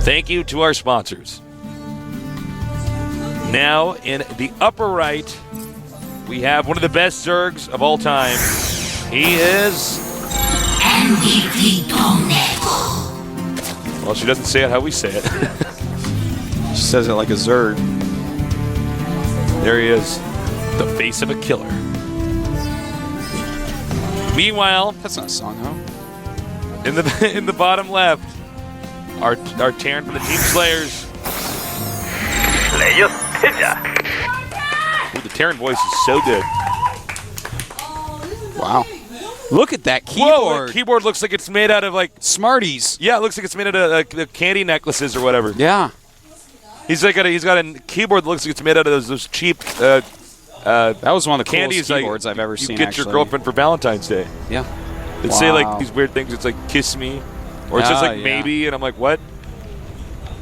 Thank you to our sponsors. Now, in the upper right, we have one of the best Zergs of all time. He is... MVP DongRaeGu. Well, she doesn't say it how we say it. She says it like a Zerg. There he is, the face of a killer. Meanwhile... That's not a song, huh? In the bottom left, our Terran from the Team Slayers. TaeJa. Ooh, the Terran voice is so good. Wow. Look at that keyboard. Whoa, the keyboard looks like it's made out of like Smarties. Yeah, it looks like it's made out of candy necklaces or whatever. Yeah. He's got a keyboard that looks like it's made out of those cheap that was one of the candies coolest keyboards I've ever seen. You get your girlfriend for Valentine's Day. Yeah. They say like these weird things. It's like kiss me, or it's just like maybe, and I'm like, what?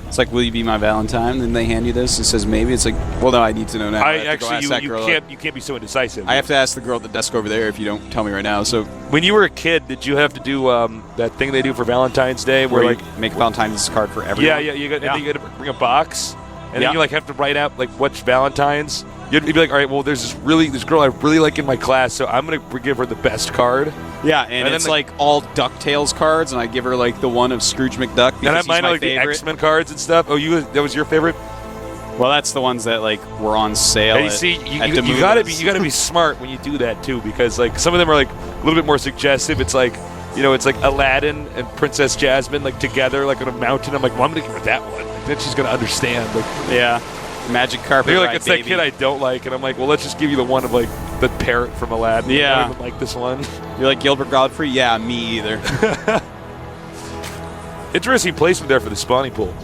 It's like, will you be my Valentine? Then they hand you this. It says maybe. It's like, well, no, I need to know now. You can't be so indecisive. I have to ask the girl at the desk over there if you don't tell me right now. So when you were a kid, did you have to do that thing they do for Valentine's Day, where like make a Valentine's card for everyone? Yeah. You got to bring a box, and then you like have to write out like which Valentines. You'd be like, all right, well, there's this girl I really like in my class, so I'm gonna give her the best card. Yeah, and it's like all DuckTales cards, and I give her like the one of Scrooge McDuck because he's my like favorite. The X-Men cards and stuff. Oh, that was your favorite? Well, that's the ones that like were on sale. And you gotta be smart when you do that too, because like some of them are like a little bit more suggestive. It's like it's like Aladdin and Princess Jasmine like together like on a mountain. I'm like, well, I'm gonna give her that one. Like, then she's gonna understand. Like, yeah. Magic carpet. They're like, it's that kid I don't like, and I'm like, well, let's just give you the one of like the parrot from Aladdin. Yeah, I don't even like this one. You're like Gilbert Godfrey? Yeah, me either. Interesting placement there for the spawning pool.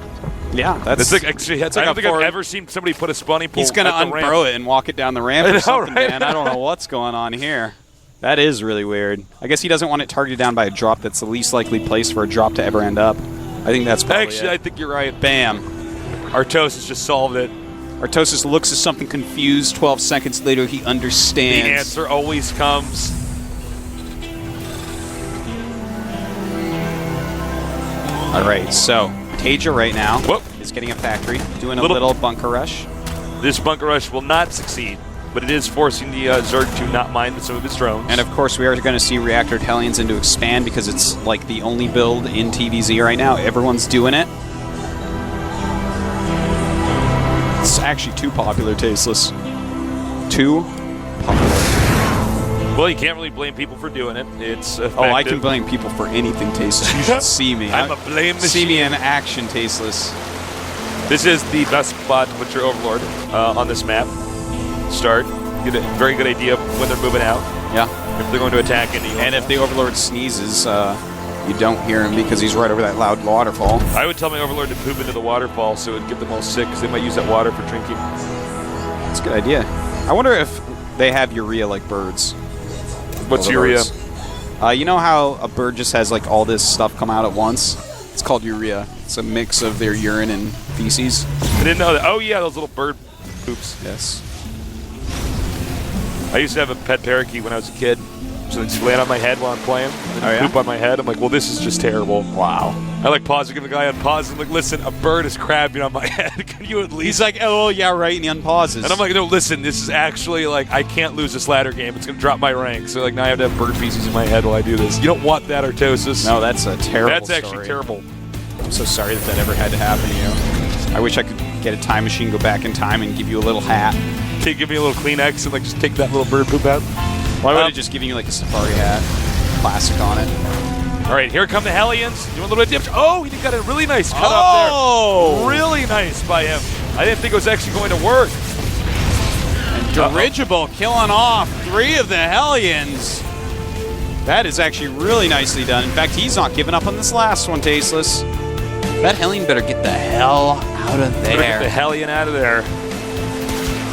Yeah, that's like actually. I don't think I've ever seen somebody put a spawning pool. He's gonna unburrow it and walk it down the ramp or something, right? man. I don't know what's going on here. That is really weird. I guess he doesn't want it targeted down by a drop that's the least likely place for a drop to ever end up. I think that's probably I think you're right. Bam. Artosis just solved it. Artosis looks at something confused. 12 seconds later, he understands. The answer always comes. All right, so TaeJa right now is getting a factory, doing a little bunker rush. This bunker rush will not succeed, but it is forcing the Zerg to not mine some of his drones. And of course, we are going to see Reactor Hellions into expand because it's like the only build in TVZ right now. Everyone's doing it. It's actually too popular, Tasteless. Too popular. Well, you can't really blame people for doing it. It's effective. Oh, I can blame people for anything, Tasteless. You should see me. I'm a blame machine. See me in action, Tasteless. This is the best spot to put your Overlord on this map. Start. Get a very good idea of when they're moving out. Yeah. If they're going to attack into you. And if the Overlord sneezes, you don't hear him because he's right over that loud waterfall. I would tell my Overlord to poop into the waterfall so it would get them all sick because they might use that water for drinking. That's a good idea. I wonder if they have urea like birds. What's urea? You know how a bird just has like all this stuff come out at once? It's called urea. It's a mix of their urine and feces. I didn't know that. Oh yeah, those little bird poops. Yes. I used to have a pet parakeet when I was a kid. So they just land on my head while I'm playing. And poop on my head. I'm like, well, this is just terrible. Wow. I like pause to give the guy unpause. I'm like, listen, a bird is crabbing on my head. Can you at least? He's like, oh yeah, right, and he unpauses. And I'm like, no, listen, this is actually like, I can't lose this ladder game. It's gonna drop my rank. So like now I have to have bird feces in my head while I do this. You don't want that, Artosis. No, that's a terrible. That's actually terrible. I'm so sorry that ever had to happen to you. I wish I could get a time machine, go back in time, and give you a little hat. Can you give me a little Kleenex and like just take that little bird poop out? Why would I just giving you like a safari hat, plastic on it? All right, here come the Hellions. Doing a little bit of dip. Oh, he got a really nice cut up there. Really nice by him. I didn't think it was actually going to work. And DongRaeGu killing off 3 of the Hellions. That is actually really nicely done. In fact, he's not giving up on this last one, Tasteless. That Hellion better get the hell out of there. Better get the Hellion out of there.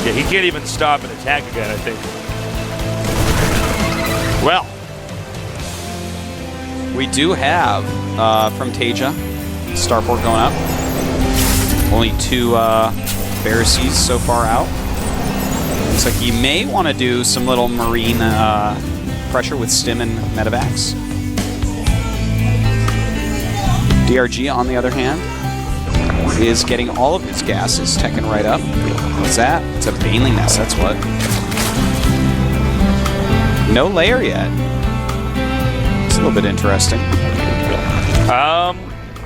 Yeah, he can't even stop and attack again, I think. Well, we do have, from TaeJa, Starport going up. Only 2 Pharisees so far out. Looks like he may want to do some little marine pressure with Stim and Medivacs. DRG, on the other hand, is getting all of his gases, teching right up. What's that? It's a Baneling nest, that's what. No layer yet. It's a little bit interesting.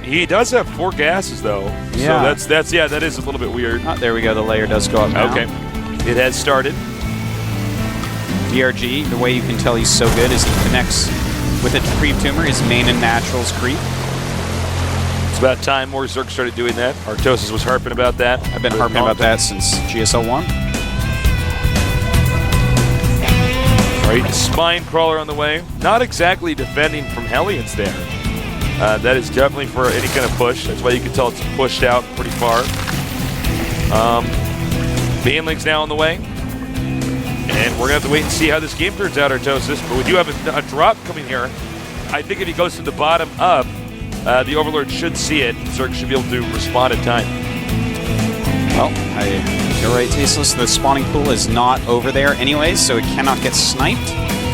He does have 4 gases though. Yeah. So that is a little bit weird. Oh, there we go. The layer does go up now. Okay. It has started. DRG, the way you can tell he's so good is he connects with a creep tumor, his main and naturals creep. It's about time more Zerg started doing that. Artosis was harping about that. I've been harping about that since GSL 1. Right, Spine Crawler on the way. Not exactly defending from Hellions there. That is definitely for any kind of push. That's why you can tell it's pushed out pretty far. Baneling's now on the way. And we're going to have to wait and see how this game turns out, Artosis. But we do have a drop coming here. I think if he goes from the bottom up, the Overlord should see it. Zerg should be able to respond in time. Well, you're right, Tasteless. The spawning pool is not over there anyways, so it cannot get sniped.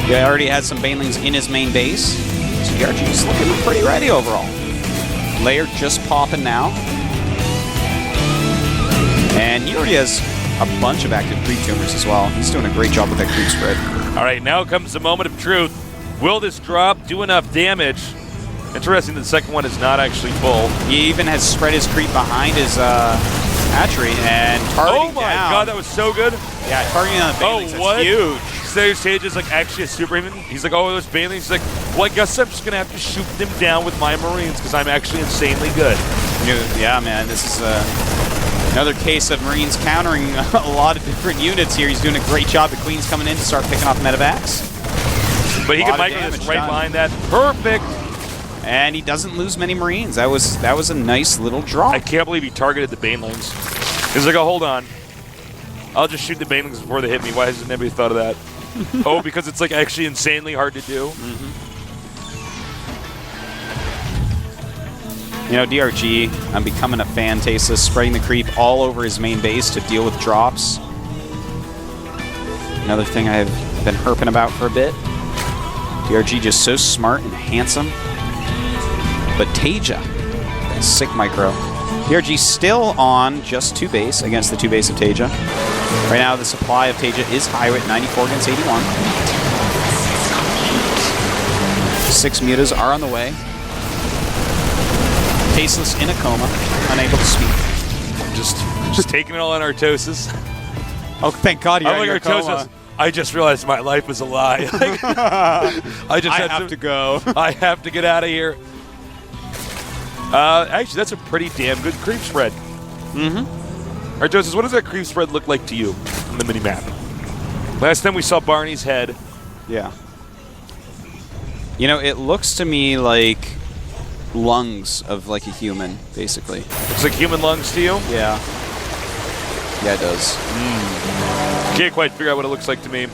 He already had some Banelings in his main base. So DRG is looking pretty ready overall. Layer just popping now. And he already has a bunch of active creep tumors as well. He's doing a great job with that creep spread. All right, now comes the moment of truth. Will this drop do enough damage? Interesting that the second one is not actually full. He even has spread his creep behind his hatchery and targeting Oh my down. god, that was so good. Yeah, targeting on the Banelings, what? that's huge. TaeJa is like actually a superhuman. He's like, oh, those Banelings. He's like, well, I guess I'm just going to have to shoot them down with my Marines because I'm actually insanely good. Yeah, man, this is another case of Marines countering a lot of different units here. He's doing a great job. The Queen's coming in to start picking off medevacs. But he can micro this right behind that. Perfect. And he doesn't lose many Marines. That was a nice little draw. I can't believe he targeted the Banelings. He's like, oh, hold on. I'll just shoot the Banelings before they hit me. Why hasn't anybody thought of that? Oh, because it's like actually insanely hard to do. You know, DRG, I'm becoming a fan, Tasteless, spreading the creep all over his main base to deal with drops. Another thing I've been herping about for a bit. DRG just so smart and handsome. But TaeJa, that sick micro. DRG still on just 2 base against the 2 base of TaeJa. Right now, the supply of TaeJa is higher at 94 against 81. 6 mutas are on the way. Tasteless in a coma, unable to speak. Just taking it all on Artosis. Oh, thank God you're I'm like, Artosis, I just realized my life was a lie. I have to go. I have to get out of here. Actually, that's a pretty damn good creep spread. Artosis, what does that creep spread look like to you on the mini-map? Last time we saw Barney's head. Yeah. You know, it looks to me like lungs of like a human, basically. Looks like human lungs to you? Yeah. Yeah, it does. Can't quite figure out what it looks like to me.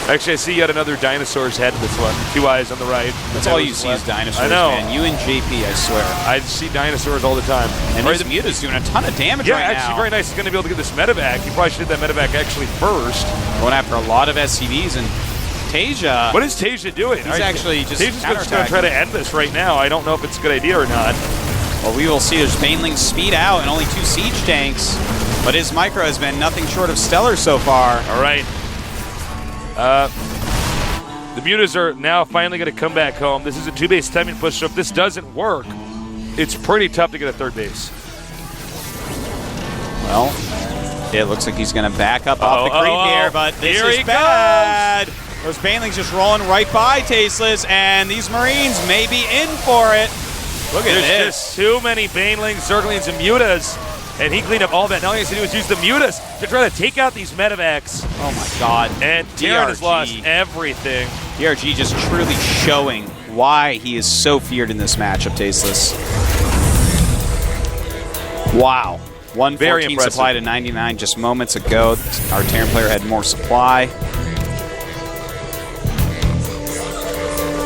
Actually, I see yet another dinosaur's head in this one. 2 eyes on the right. That's all you see is dinosaurs, I know. man. You and JP, I swear. I see dinosaurs all the time. And this muta's doing a ton of damage yeah, right now. actually, very nice. He's going to be able to get this medevac. He probably should hit that medevac actually first. Going after a lot of SCVs, and TaeJa... What is TaeJa doing? He's actually just TaeJa's just going to try to end this right now. I don't know if it's a good idea or not. Well, we will see. There's Banelings speed out and only 2 siege tanks. But his micro has been nothing short of stellar so far. All right. The mutas are now finally going to come back home. This is a 2-base timing push, so if this doesn't work, it's pretty tough to get a 3rd base. Well, it looks like he's going to back up off the creep here, but this is bad. Those Banelings just rolling right by Tasteless, and these Marines may be in for it. Look at this. There's just too many Banelings, Zerglings, and mutas, and he cleaned up all that. Now all he has to do is use the mutas to try to take out these medevacs. Oh my God. And Darren has lost everything. DRG just truly showing why he is so feared in this matchup, Tasteless. Wow. 114 supply to 99 just moments ago. Our Terran player had more supply.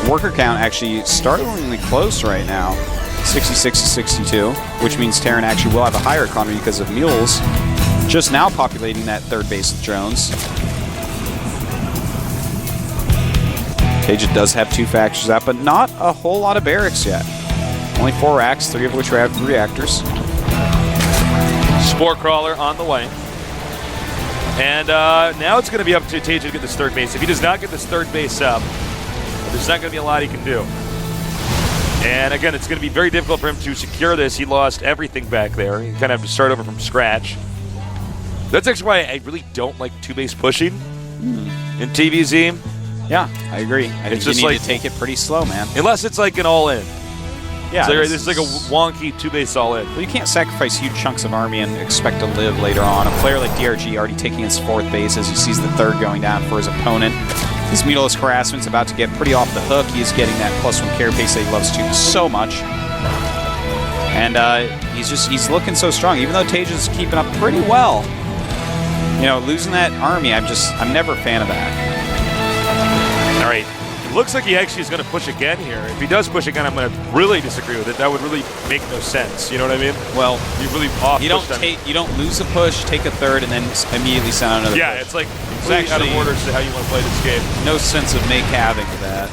Worker count actually startlingly close right now. 66 to 62, which means Terran actually will have a higher economy because of mules. Just now populating that 3rd base with drones. TaeJa does have 2 factions out, but not a whole lot of barracks yet. Only 4 racks, 3 of which have reactors. Spore Crawler on the way. And now it's going to be up to TaeJa to get this third base. If he does not get this third base up, there's not going to be a lot he can do. And again, it's going to be very difficult for him to secure this. He lost everything back there. He kind of have to start over from scratch. That's actually why I really don't like two-base pushing in TVZ. Yeah, I agree. I think you need to take it pretty slow, man. Unless it's like an all-in. Yeah, this is like a wonky two-base all-in. Well, you can't sacrifice huge chunks of army and expect to live later on. A player like DRG already taking his 4th base as he sees the 3rd going down for his opponent. His Mutilous Harassment's about to get pretty off the hook. He is getting that +1 carapace that he loves to so much. And he's looking so strong, even though TaeJa's keeping up pretty well. You know, losing that army, I'm never a fan of that. All right. It looks like he actually is going to push again here. If he does push again, I'm going to really disagree with it. That would really make no sense. You know what I mean? Well, you really off. You don't lose a push, take a 3rd, and then immediately send out another. Yeah, push. it's like completely out of order as to how you want to play this game. No sense of make havoc with that.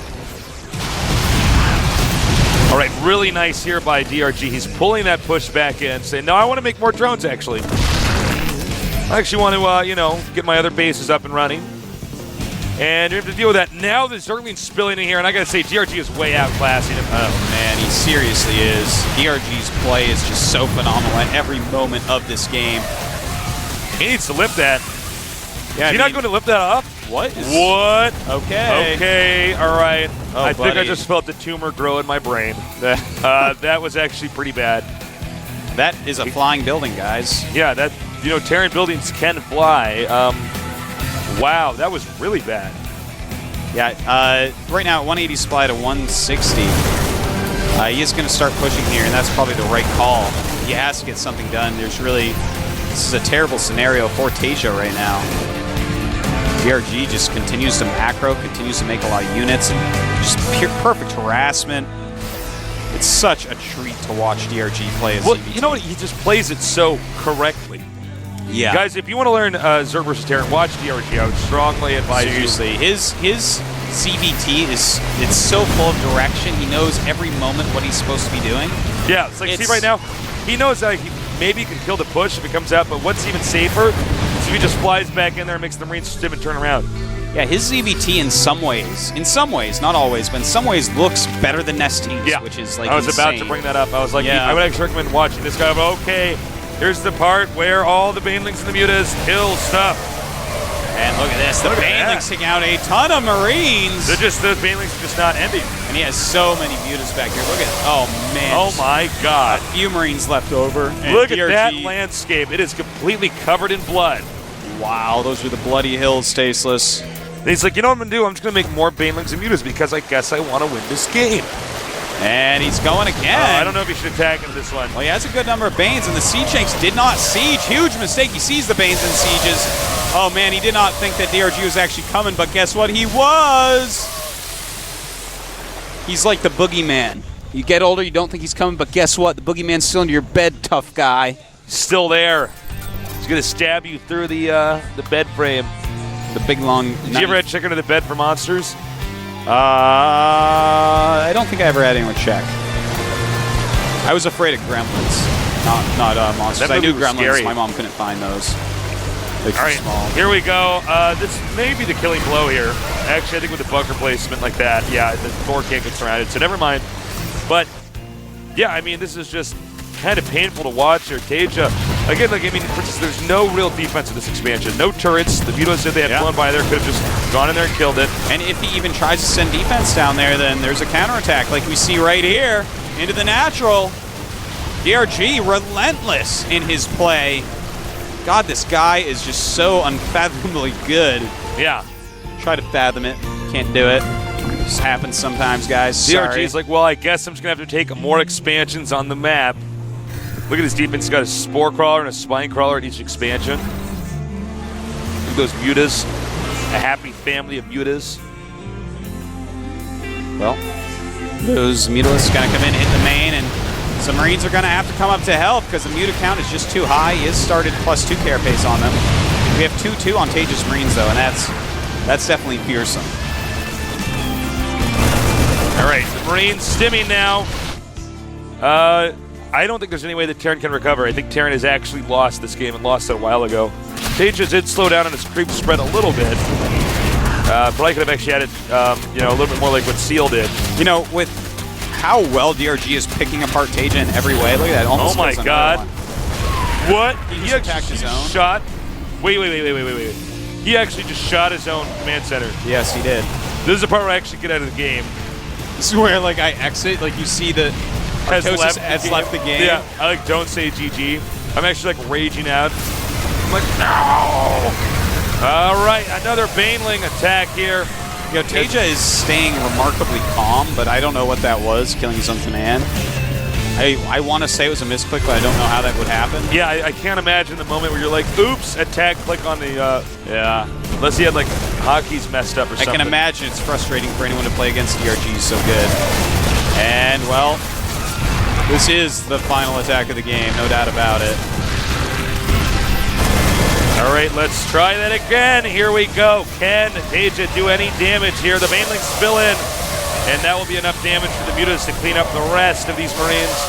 All right, really nice here by DRG. He's pulling that push back in, saying, "No, I want to make more drones. Actually, I actually want to, get my other bases up and running." And you have to deal with that. Now the Zergling's spilling in here, and I got to say, DRG is way outclassing him. Oh, man, he seriously is. DRG's play is just so phenomenal at every moment of this game. He needs to lift that. Yeah, is he not going to lift that up? What? What? Okay. Okay, all right. Oh, I think I just felt the tumor grow in my brain. That was actually pretty bad. That is a flying building, guys. Yeah, Terran buildings can fly. Wow, that was really bad. Yeah, right now at 180 supply to 160. He is going to start pushing here, and that's probably the right call. He has to get something done. This is a terrible scenario for TaeJa right now. DRG just continues to macro, continues to make a lot of units, and just perfect harassment. It's such a treat to watch DRG play as CVT. You know what? He just plays it so correctly. Yeah. Guys, if you want to learn Zerg versus Terran, watch DRG. I would strongly advise you. Seriously, his CVT it's so full of direction. He knows every moment what he's supposed to be doing. Yeah, it's like, see right now, he knows that he maybe can kill the push if it comes out, but what's even safer is if he just flies back in there and makes the Marines stim and turn around. Yeah, his ZVT in some ways, not always, but in some ways looks better than Nestini's, which is like I was insane. about to bring that up. I was like, I would actually recommend watching this guy. But okay, here's the part where all the Banelings and the Mutas kill stuff. And look at this, the Banelings taking out a ton of Marines. Those Banelings are just not ending. And he has so many Mutas back here. Look at, oh man. Oh my God. A few Marines left over. Look at that landscape. It is completely covered in blood. Wow, those are the bloody hills, Tasteless. And he's like, you know what I'm going to do? I'm just going to make more Banelings and Mutas because I guess I want to win this game. And he's going again. I don't know if he should attack into this one. Well, he has a good number of Banes, and the Siege Tanks did not siege. Huge mistake. He sees the Banes and sieges. Oh, man, he did not think that DRG was actually coming, but guess what? He was. He's like the boogeyman. You get older, you don't think he's coming, but guess what? The boogeyman's still under your bed, tough guy. Still there. He's going to stab you through the bed frame. The big, long knife. Did you ever check under the bed for monsters? I don't think I ever had anyone check. I was afraid of gremlins, not monsters. I knew gremlins. Scary. My mom couldn't find those. They're too small. Here we go. This may be the killing blow here. Actually, I think with the bunker placement like that, the Thor can't get surrounded, so never mind. But, yeah, I mean, this is just kind of painful to watch here. TaeJa, again, for instance, there's no real defense in this expansion. No turrets. The Mutas, if they had flown by there, could have just gone in there and killed it. And if he even tries to send defense down there, then there's a counterattack like we see right here into the natural. DRG, relentless in his play. God, this guy is just so unfathomably good. Yeah. Try to fathom it. Can't do it. It just happens sometimes, guys. DRG's like, well, I guess I'm just going to have to take more expansions on the map. Look at his defense. He's got a Spore Crawler and a Spine Crawler at each expansion. Look at those Mutas. A happy family of Mutas. Well, those Mutalisks are going to come in, hit the main, and some Marines are going to have to come up to help because the Muta count is just too high. He has started +2 carapace on them. We have 2-2 on TaeJa's Marines, though, and that's definitely fearsome. All right, the Marines stimming now. I don't think there's any way that Terran can recover. I think Terran has actually lost this game and lost it a while ago. TaeJa did slow down on his creep spread a little bit. Probably could have actually had it, a little bit more like what Seal did. You know, with how well DRG is picking apart TaeJa in every way. Look at that. Almost oh my God. One. What? He just attacked his own. Shot. Wait. He actually just shot his own command center. Yes, he did. This is the part where I actually get out of the game. This is where, like, I exit. Like, you see the Artosis has left the game. Yeah, I, like, don't say GG. I'm actually, like, raging out. I'm like, no! All right, another Baneling attack here. You know, TaeJa is staying remarkably calm, but I don't know what that was, killing his own command. I want to say it was a misclick, but I don't know how that would happen. Yeah, I can't imagine the moment where you're like, oops, attack, click on the, yeah. Unless he had, like, hockey's messed up or something. I can imagine it's frustrating for anyone to play against DRG so good. And, well, this is the final attack of the game, no doubt about it. All right, let's try that again. Here we go. Can TaeJa do any damage here? The Baneling spill in, and that will be enough damage for the Mutas to clean up the rest of these Marines.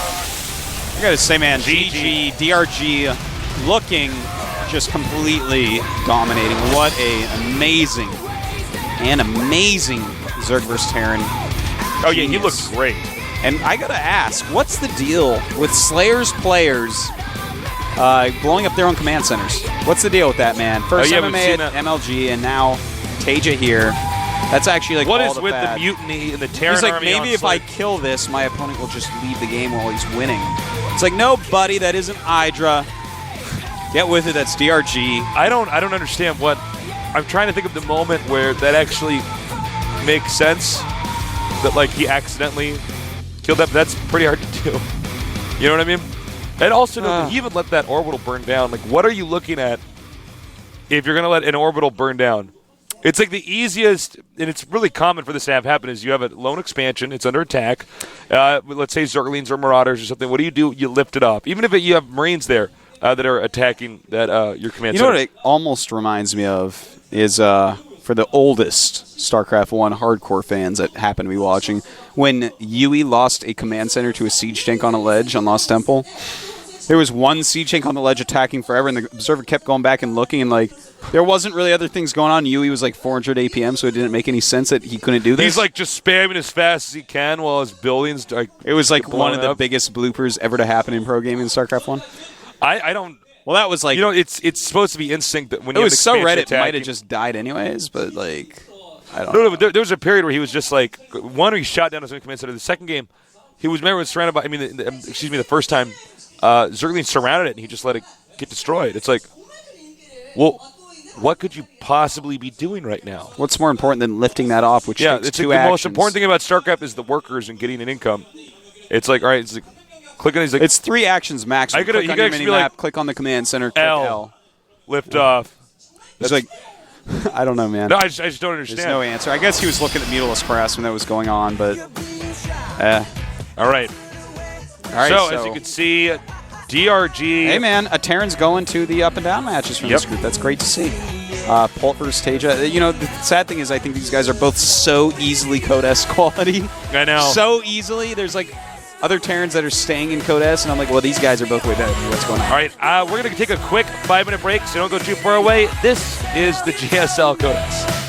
I gotta say, man, GG, DRG looking just completely dominating. What an amazing Zerg vs. Terran. Oh yeah, he looks great. And I gotta ask, what's the deal with Slayer's players blowing up their own command centers? What's the deal with that, man? First MMA at MLG, and now TaeJa here. That's actually like what all is the with bad. The mutiny in the Terran He's like, army maybe if I kill this, my opponent will just leave the game while he's winning. It's like, no, buddy, that isn't Hydra. Get with it. That's DRG. I don't understand what. I'm trying to think of the moment where that actually makes sense. That like he accidentally killed that. That's pretty hard to do. You know what I mean? And also, did he even let that orbital burn down? Like, what are you looking at if you're going to let an orbital burn down? It's like the easiest, and it's really common for this to have happen, is you have a lone expansion, it's under attack. Let's say Zerglings or Marauders or something. What do? You lift it up. Even if you have Marines there that are attacking that your command center. You know what it almost reminds me of is for the oldest StarCraft 1 hardcore fans that happen to be watching, when Yui lost a command center to a siege tank on a ledge on Lost Temple. There was one siege tank on the ledge attacking forever, and the observer kept going back and looking, and like there wasn't really other things going on. Yui was like 400 APM, so it didn't make any sense that he couldn't do this. He's like just spamming as fast as he can while his buildings. It was like one of the biggest bloopers ever to happen in pro gaming in StarCraft 1. I don't. Well, that was like, it's supposed to be instinct that when it you was so red it attacking, might have just died anyways, but like I don't know. No, there was a period where he was just like one, he shot down his own command center. The second game, he was surrounded by. The first time, Zerglings surrounded it and he just let it get destroyed. It's like, well, what could you possibly be doing right now? What's more important than lifting that off? Which takes it's two the actions. most important thing about StarCraft is the workers and getting an income. It's like, all right, it's like click on these. Like, it's 3 actions max. Click on your mini map. Like, click on the command center. Click L. Lift off. It's like, I don't know, man. No, I just don't understand. There's no answer. I guess he was looking at Mutalist Crest when that was going on, but all right. So as you can see, DRG. Hey man, a Terran's going to the up and down matches from this group. That's great to see. Pult versus TaeJa. You know, the sad thing is I think these guys are both so easily Code S quality. I know. So easily. There's like other Terrans that are staying in Code S, and I'm like, well, these guys are both way better than what's going on. All right, we're going to take a quick 5-minute break, so don't go too far away. This is the GSL Code S.